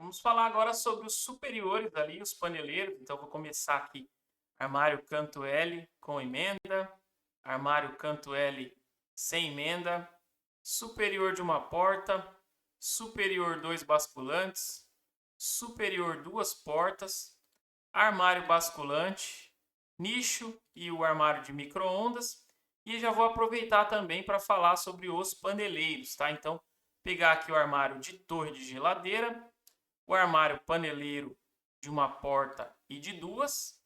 Vamos falar agora sobre os superiores ali, os paneleiros. Então, vou começar aqui. Armário canto L com emenda. Armário canto L sem emenda. Superior de uma porta. Superior 2 basculantes. Superior 2 portas. Armário basculante. Nicho e o armário de micro-ondas. E já vou aproveitar também para falar sobre os paneleiros, tá? Então, pegar aqui o armário de torre de geladeira, o armário paneleiro de uma porta e de duas.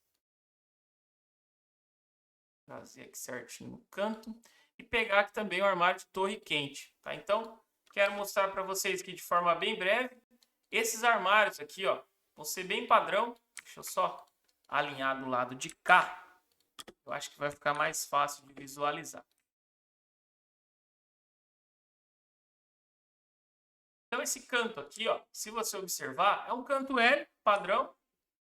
Trazer aqui certinho no canto. E pegar aqui também o armário de torre quente, tá? Então, quero mostrar para vocês aqui de forma bem breve. Esses armários aqui, ó, vão ser bem padrão. Deixa eu só alinhar do lado de cá. Eu acho que vai ficar mais fácil de visualizar. Então, esse canto aqui, ó, se você observar, é um canto L padrão,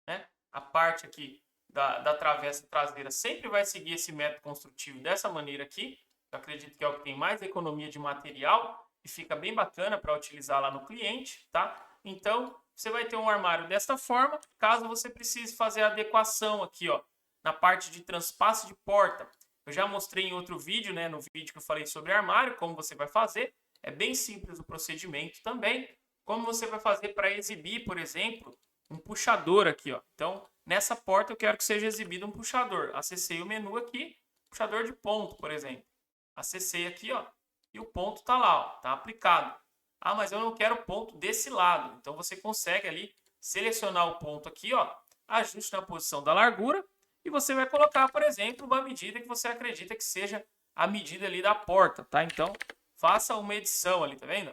né? A parte aqui da travessa traseira sempre vai seguir esse método construtivo dessa maneira aqui. Eu acredito que é o que tem mais economia de material e fica bem bacana para utilizar lá no cliente, tá? Então, você vai ter um armário desta forma, caso você precise fazer a adequação aqui, ó, na parte de transpasse de porta. Eu já mostrei em outro vídeo, né, no vídeo que eu falei sobre armário, como você vai fazer. É bem simples o procedimento também. Como você vai fazer para exibir, por exemplo, um puxador aqui, ó. Então, nessa porta eu quero que seja exibido um puxador. Acessei o menu aqui, puxador de ponto, por exemplo. Acessei aqui, ó, e o ponto está lá, ó, tá aplicado. Ah, mas eu não quero ponto desse lado. Então, você consegue ali selecionar o ponto aqui, ó, ajuste na posição da largura e você vai colocar, por exemplo, uma medida que você acredita que seja a medida ali da porta, tá? Então, faça uma edição ali, tá vendo?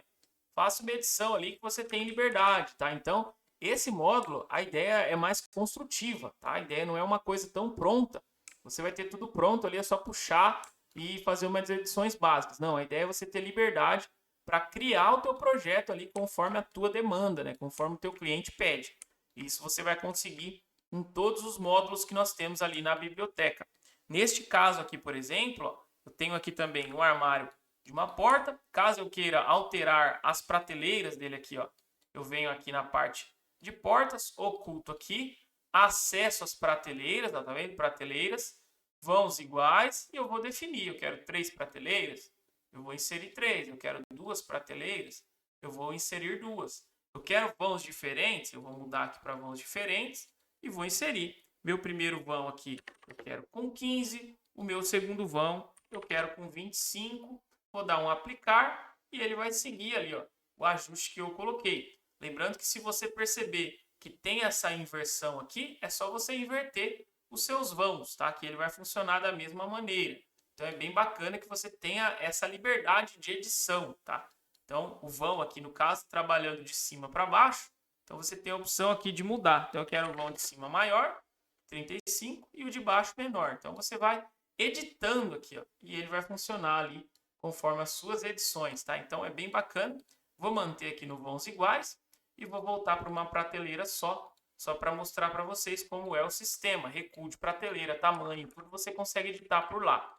Faça uma edição ali que você tem liberdade, tá? Então, esse módulo, a ideia é mais construtiva, tá? A ideia não é uma coisa tão pronta. Você vai ter tudo pronto ali, é só puxar e fazer umas edições básicas. Não, a ideia é você ter liberdade para criar o teu projeto ali conforme a tua demanda, né? Conforme o teu cliente pede. Isso você vai conseguir em todos os módulos que nós temos ali na biblioteca. Neste caso aqui, por exemplo, ó, eu tenho aqui também um armário de uma porta. Caso eu queira alterar as prateleiras dele aqui, ó, eu venho aqui na parte de portas, oculto aqui, acesso às prateleiras, ó, tá vendo? Prateleiras, vãos iguais, e eu vou definir. Eu quero 3 prateleiras, eu vou inserir 3. Eu quero 2 prateleiras, eu vou inserir 2. Eu quero vãos diferentes, eu vou mudar aqui para vãos diferentes e vou inserir. Meu primeiro vão aqui eu quero com 15, o meu segundo vão eu quero com 25. Vou dar um aplicar e ele vai seguir ali, ó, o ajuste que eu coloquei. Lembrando que se você perceber que tem essa inversão aqui, é só você inverter os seus vãos, tá? Que ele vai funcionar da mesma maneira. Então é bem bacana que você tenha essa liberdade de edição, tá? Então o vão aqui no caso trabalhando de cima para baixo, então você tem a opção aqui de mudar. Então eu quero o vão de cima maior, 35, e o de baixo menor. Então você vai editando aqui, ó, e ele vai funcionar ali conforme as suas edições, tá? Então é bem bacana. Vou manter aqui no vãos iguais e vou voltar para uma prateleira só para mostrar para vocês como é o sistema, recuo de prateleira, tamanho, tudo você consegue editar por lá.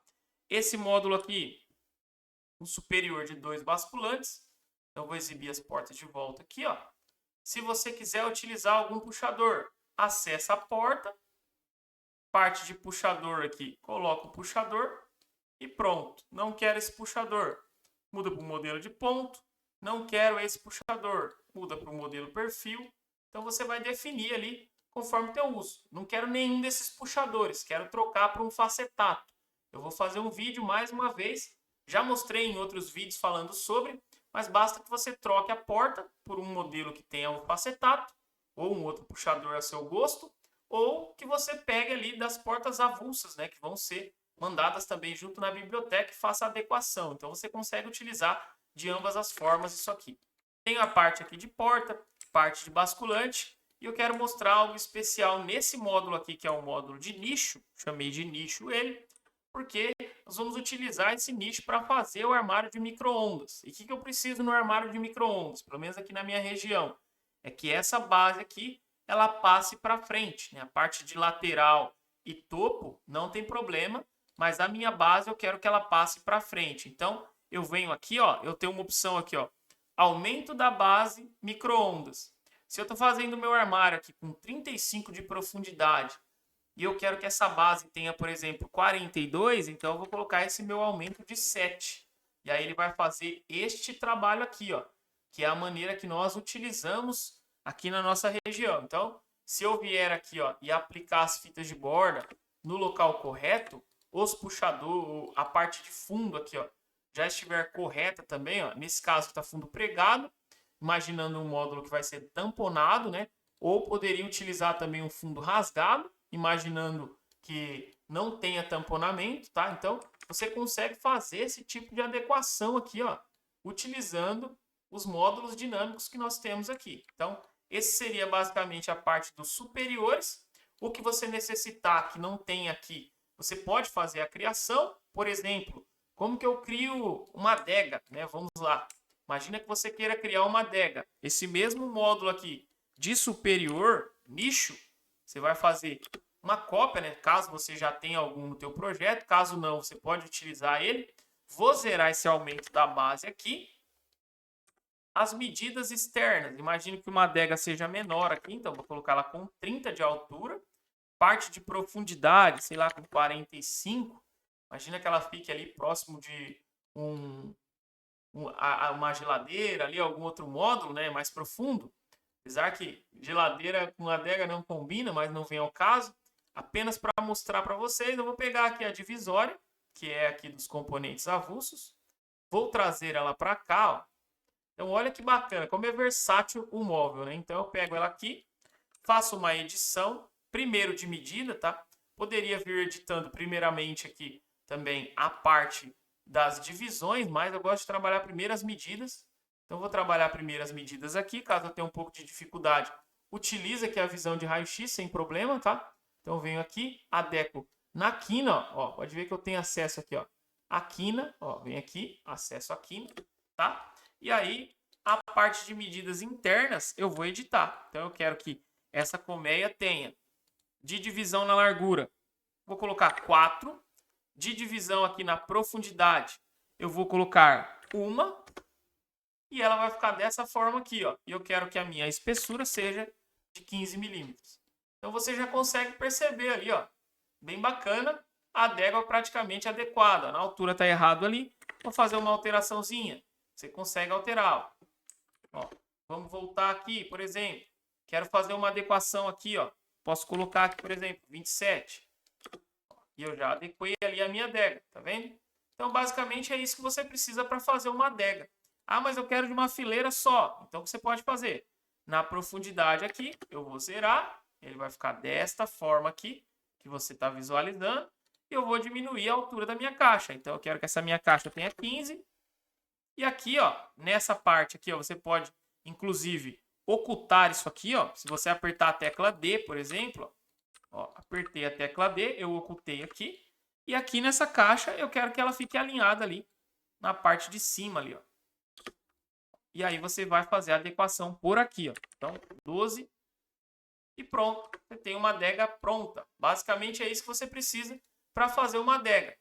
Esse módulo aqui, um superior de 2 basculantes, então vou exibir as portas de volta aqui, ó. Se você quiser utilizar algum puxador, acessa a porta, parte de puxador aqui, coloca o puxador e pronto. Não quero esse puxador, muda para o modelo de ponto. Não quero esse puxador, muda para o modelo perfil. Então você vai definir ali conforme o teu uso. Não quero nenhum desses puxadores, quero trocar para um facetato. Eu vou fazer um vídeo mais uma vez, já mostrei em outros vídeos falando sobre, mas basta que você troque a porta por um modelo que tenha um facetato ou um outro puxador a seu gosto, ou que você pegue ali das portas avulsas, né, que vão ser mandadas também junto na biblioteca e faça a adequação. Então você consegue utilizar de ambas as formas isso aqui. Tenho a parte aqui de porta, parte de basculante, e eu quero mostrar algo especial nesse módulo aqui, que é o módulo de nicho, chamei de nicho ele, porque nós vamos utilizar esse nicho para fazer o armário de micro-ondas. E o que eu preciso no armário de micro-ondas, pelo menos aqui na minha região? É que essa base aqui, ela passe para frente, né? A parte de lateral e topo não tem problema, mas a minha base eu quero que ela passe para frente. Então, eu venho aqui, ó, eu tenho uma opção aqui, ó, aumento da base micro-ondas. Se eu estou fazendo meu armário aqui com 35 de profundidade e eu quero que essa base tenha, por exemplo, 42, então eu vou colocar esse meu aumento de 7. E aí ele vai fazer este trabalho aqui, ó, que é a maneira que nós utilizamos aqui na nossa região. Então, se eu vier aqui, ó, e aplicar as fitas de borda no local correto, os puxadores, a parte de fundo aqui, ó, já estiver correta também, ó, nesse caso está fundo pregado, imaginando um módulo que vai ser tamponado, né? Ou poderia utilizar também um fundo rasgado, imaginando que não tenha tamponamento, tá? Então, você consegue fazer esse tipo de adequação aqui, ó, utilizando os módulos dinâmicos que nós temos aqui. Então, esse seria basicamente a parte dos superiores. O que você necessitar que não tem aqui, você pode fazer a criação. Por exemplo, como que eu crio uma adega, né? Vamos lá. Imagina que você queira criar uma adega. Esse mesmo módulo aqui de superior, nicho, você vai fazer uma cópia, né? Caso você já tenha algum no teu projeto. Caso não, você pode utilizar ele. Vou zerar esse aumento da base aqui. As medidas externas. Imagine que uma adega seja menor aqui. Então, vou colocar ela com 30 de altura. Parte de profundidade, sei lá, com 45. Imagina que ela fique ali próximo de uma geladeira ali, algum outro módulo, né, mais profundo. Apesar que geladeira com adega não combina, mas não vem ao caso. Apenas para mostrar para vocês, eu vou pegar aqui a divisória, que é aqui dos componentes avulsos. Vou trazer ela para cá, ó. Então, olha que bacana, como é versátil o móvel, né? Então, eu pego ela aqui, faço uma edição, primeiro de medida, tá? Poderia vir editando primeiramente aqui também a parte das divisões, mas eu gosto de trabalhar primeiro as medidas. Então, vou trabalhar primeiro as medidas aqui. Caso eu tenha um pouco de dificuldade, utiliza aqui a visão de raio-x sem problema, tá? Então, eu venho aqui, adequo na quina, ó. Pode ver que eu tenho acesso aqui, ó. A quina, ó, vem aqui, acesso à quina, tá? E aí, a parte de medidas internas eu vou editar. Então, eu quero que essa colmeia tenha de divisão na largura. Vou colocar 4. De divisão aqui na profundidade, eu vou colocar 1. E ela vai ficar dessa forma aqui, ó. E eu quero que a minha espessura seja de 15 milímetros. Então, você já consegue perceber ali, ó. Bem bacana. A adega praticamente adequada. Na altura está errado ali. Vou fazer uma alteraçãozinha. Você consegue alterar, ó. Vamos voltar aqui, por exemplo. Quero fazer uma adequação aqui, ó. Posso colocar aqui, por exemplo, 27. E eu já adequei ali a minha adega, tá vendo? Então, basicamente, é isso que você precisa para fazer uma adega. Ah, mas eu quero de uma fileira só. Então, o que você pode fazer? Na profundidade aqui, eu vou zerar. Ele vai ficar desta forma aqui, que você está visualizando. E eu vou diminuir a altura da minha caixa. Então, eu quero que essa minha caixa tenha 15. E aqui, ó, nessa parte aqui, ó, você pode, inclusive, ocultar isso aqui, ó. Se você apertar a tecla D, por exemplo, ó, apertei a tecla D, eu ocultei aqui. E aqui nessa caixa, eu quero que ela fique alinhada ali, na parte de cima ali, ó. E aí você vai fazer a adequação por aqui, ó. Então, 12 e pronto. Você tem uma adega pronta. Basicamente é isso que você precisa para fazer uma adega.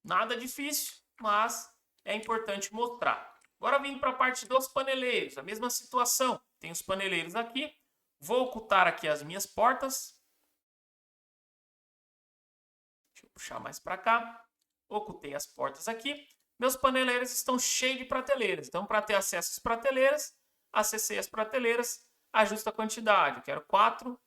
Nada difícil, mas é importante mostrar. Agora vindo para a parte dos paneleiros, a mesma situação. Tem os paneleiros aqui. Vou ocultar aqui as minhas portas. Deixa eu puxar mais para cá. Ocultei as portas aqui. Meus paneleiros estão cheios de prateleiras. Então, para ter acesso às prateleiras, acessei as prateleiras, ajusta a quantidade. Eu quero 4.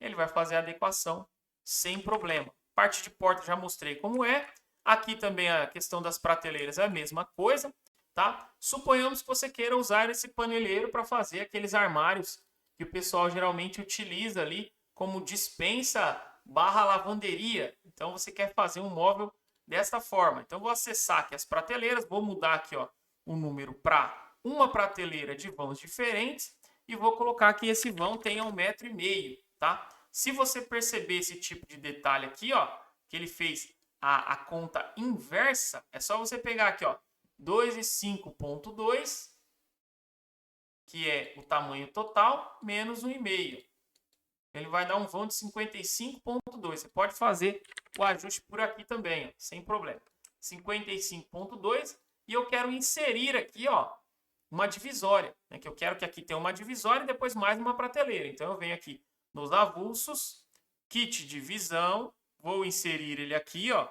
Ele vai fazer a adequação sem problema. Parte de porta já mostrei como é. Aqui também a questão das prateleiras é a mesma coisa, tá? Suponhamos que você queira usar esse paneleiro para fazer aqueles armários que o pessoal geralmente utiliza ali como dispensa barra lavanderia. Então, você quer fazer um móvel desta forma. Então, vou acessar aqui as prateleiras, vou mudar aqui, ó, o número para uma prateleira de vãos diferentes e vou colocar que esse vão tenha 1,5 m, tá? Se você perceber esse tipo de detalhe aqui, ó, que ele fez a conta inversa, é só você pegar aqui, ó, 2,5.2, que é o tamanho total, menos 1,5. Ele vai dar um vão de 55.2. Você pode fazer o ajuste por aqui também, ó, sem problema. 55.2. E eu quero inserir aqui, ó, uma divisória, né? Que eu quero que aqui tenha uma divisória e depois mais uma prateleira. Então eu venho aqui nos avulsos, kit divisão, vou inserir ele aqui, ó.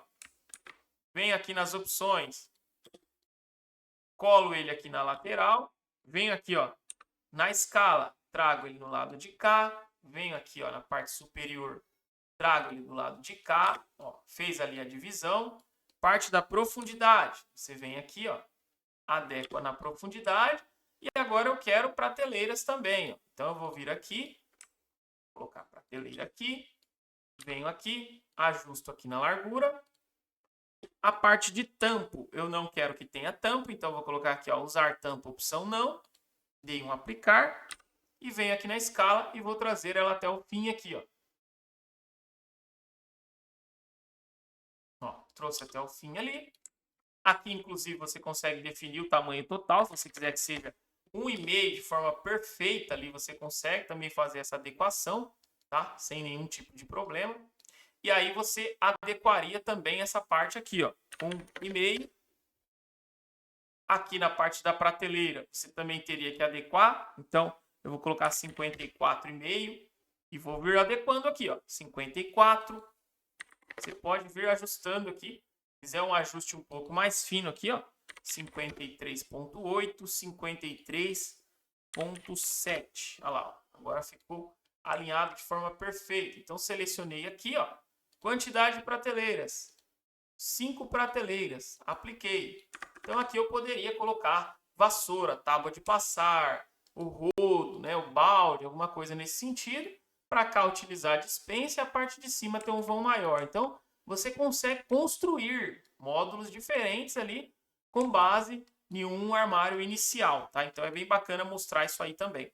Venho aqui nas opções, colo ele aqui na lateral, venho aqui, ó, na escala, trago ele no lado de cá, venho aqui, ó, na parte superior, trago ele do lado de cá, ó, fez ali a divisão. Parte da profundidade, você vem aqui, ó, adequa na profundidade. E agora eu quero prateleiras também, ó. Então eu vou vir aqui, colocar prateleira aqui, venho aqui, ajusto aqui na largura. A parte de tampo, eu não quero que tenha tampo, então eu vou colocar aqui, ó, usar tampo, opção não. Dei um aplicar e venho aqui na escala e vou trazer ela até o fim aqui, ó. Ó, trouxe até o fim ali. Aqui, inclusive, você consegue definir o tamanho total. Se você quiser que seja 1,5 de forma perfeita ali, você consegue também fazer essa adequação, tá? Sem nenhum tipo de problema. E aí você adequaria também essa parte aqui, ó, 1,5. Aqui na parte da prateleira, você também teria que adequar. Então, eu vou colocar 54,5 e vou vir adequando aqui, ó, 54. Você pode vir ajustando aqui. Se fizer um ajuste um pouco mais fino aqui, ó, 53,8, 53,7. Olha lá, ó. Agora ficou alinhado de forma perfeita. Então, selecionei aqui, ó, quantidade de prateleiras. 5 prateleiras. Apliquei. Então, aqui eu poderia colocar vassoura, tábua de passar, o rodo, né, o balde, alguma coisa nesse sentido. Para cá utilizar a dispensa e a parte de cima ter um vão maior. Então, você consegue construir módulos diferentes ali com base em um armário inicial, tá? Então, é bem bacana mostrar isso aí também.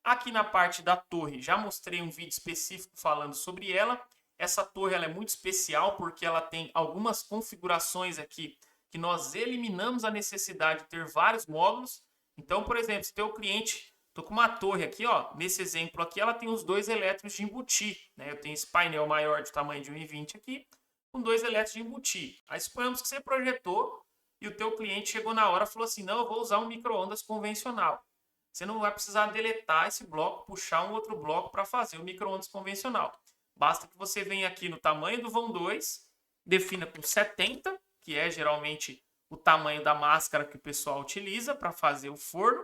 Aqui na parte da torre, já mostrei um vídeo específico falando sobre ela. Essa torre ela é muito especial porque ela tem algumas configurações aqui que nós eliminamos a necessidade de ter vários módulos. Então, por exemplo, se teu cliente... Estou com uma torre aqui, ó. Nesse exemplo aqui, ela tem os 2 elétrons de embutir, né? Eu tenho esse painel maior de tamanho de 1,20 aqui, com 2 elétrons de embutir. Aí suponhamos que você projetou e o teu cliente chegou na hora e falou assim, não, eu vou usar um micro-ondas convencional. Você não vai precisar deletar esse bloco, puxar um outro bloco para fazer o micro-ondas convencional. Basta que você venha aqui no tamanho do vão 2, defina com 70, que é geralmente o tamanho da máscara que o pessoal utiliza para fazer o forno.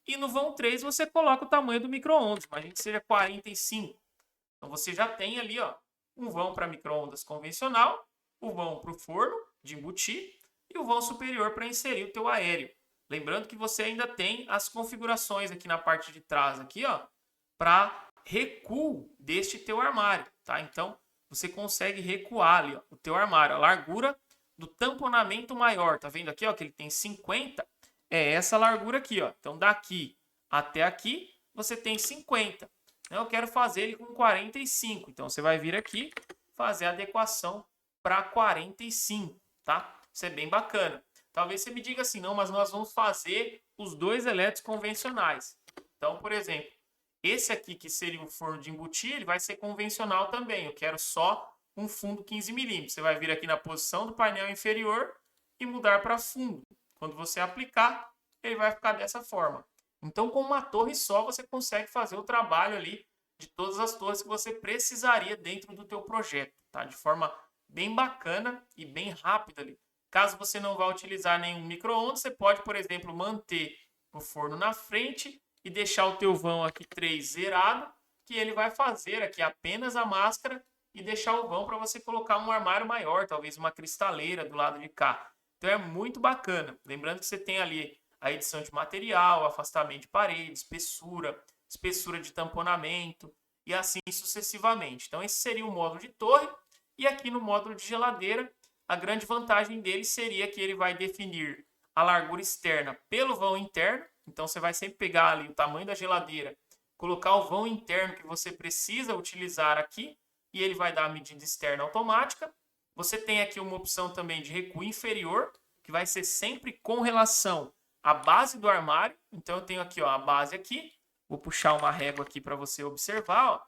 E no vão 3 você coloca o tamanho do micro-ondas, imagine que seja 45. Então você já tem ali, ó, um vão para micro-ondas convencional, o vão para o forno de embutir e o vão superior para inserir o teu aéreo. Lembrando que você ainda tem as configurações aqui na parte de trás aqui, ó, para recuo deste teu armário, tá? Então você consegue recuar ali, ó, o teu armário, a largura do tamponamento maior, tá vendo aqui, ó, que ele tem 50. É essa largura aqui, ó. Então, daqui até aqui, você tem 50. Eu quero fazer ele com 45. Então, você vai vir aqui, fazer a adequação para 45, tá? Isso é bem bacana. Talvez você me diga assim, não, mas nós vamos fazer os 2 elétricos convencionais. Então, por exemplo, esse aqui que seria o forno de embutir, ele vai ser convencional também. Eu quero só um fundo 15 milímetros. Você vai vir aqui na posição do painel inferior e mudar para fundo. Quando você aplicar, ele vai ficar dessa forma. Então, com uma torre só, você consegue fazer o trabalho ali de todas as torres que você precisaria dentro do teu projeto, tá? De forma bem bacana e bem rápida ali. Caso você não vá utilizar nenhum micro-ondas, você pode, por exemplo, manter o forno na frente e deixar o teu vão aqui 3 zerado, que ele vai fazer aqui apenas a máscara e deixar o vão para você colocar um armário maior, talvez uma cristaleira do lado de cá. Então é muito bacana. Lembrando que você tem ali a edição de material, afastamento de parede, espessura de tamponamento e assim sucessivamente. Então esse seria o módulo de torre. E aqui no módulo de geladeira, a grande vantagem dele seria que ele vai definir a largura externa pelo vão interno. Então você vai sempre pegar ali o tamanho da geladeira, colocar o vão interno que você precisa utilizar aqui e ele vai dar a medida externa automática. Você tem aqui uma opção também de recuo inferior, que vai ser sempre com relação à base do armário. Então, eu tenho aqui, ó, a base aqui. Vou puxar uma régua aqui para você observar, ó.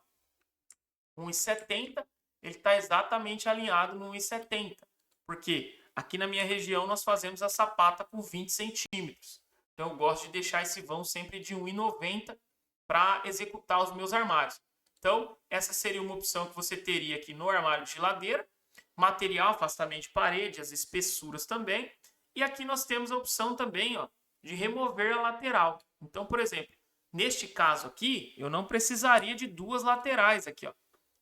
1,70. Ele está exatamente alinhado no 1,70. Porque aqui na minha região nós fazemos a sapata com 20 centímetros. Então eu gosto de deixar esse vão sempre de 1,90 para executar os meus armários. Então essa seria uma opção que você teria aqui no armário de geladeira. Material, afastamento de parede, as espessuras também. E aqui nós temos a opção também, ó, de remover a lateral. Então, por exemplo, neste caso aqui, eu não precisaria de duas laterais aqui, ó.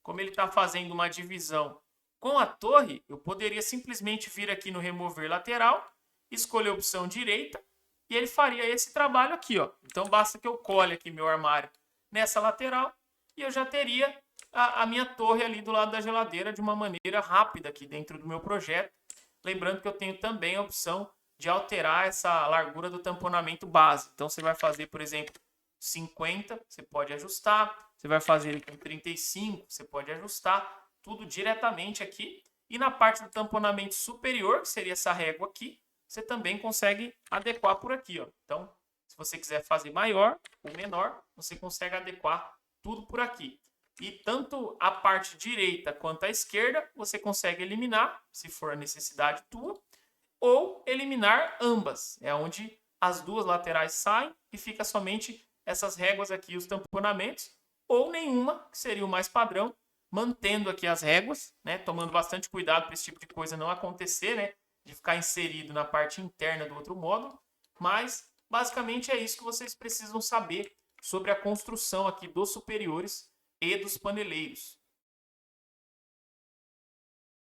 Como ele está fazendo uma divisão com a torre, eu poderia simplesmente vir aqui no remover lateral, escolher a opção direita e ele faria esse trabalho aqui, ó. Então basta que eu colhe aqui meu armário nessa lateral e eu já teria a minha torre ali do lado da geladeira de uma maneira rápida aqui dentro do meu projeto. Lembrando que eu tenho também a opção de alterar essa largura do tamponamento base. Então você vai fazer, por exemplo, 50, você pode ajustar. Você vai fazer ele com 35, você pode ajustar. Tudo diretamente aqui. E na parte do tamponamento superior, que seria essa régua aqui, você também consegue adequar por aqui, ó. Então, se você quiser fazer maior ou menor, você consegue adequar tudo por aqui. E tanto a parte direita quanto a esquerda, você consegue eliminar, se for a necessidade tua, ou eliminar ambas. É onde as duas laterais saem e fica somente essas réguas aqui, os tamponamentos, ou nenhuma, que seria o mais padrão, mantendo aqui as réguas, né, tomando bastante cuidado para esse tipo de coisa não acontecer, né, de ficar inserido na parte interna do outro módulo, mas basicamente é isso que vocês precisam saber sobre a construção aqui dos superiores e dos paneleiros.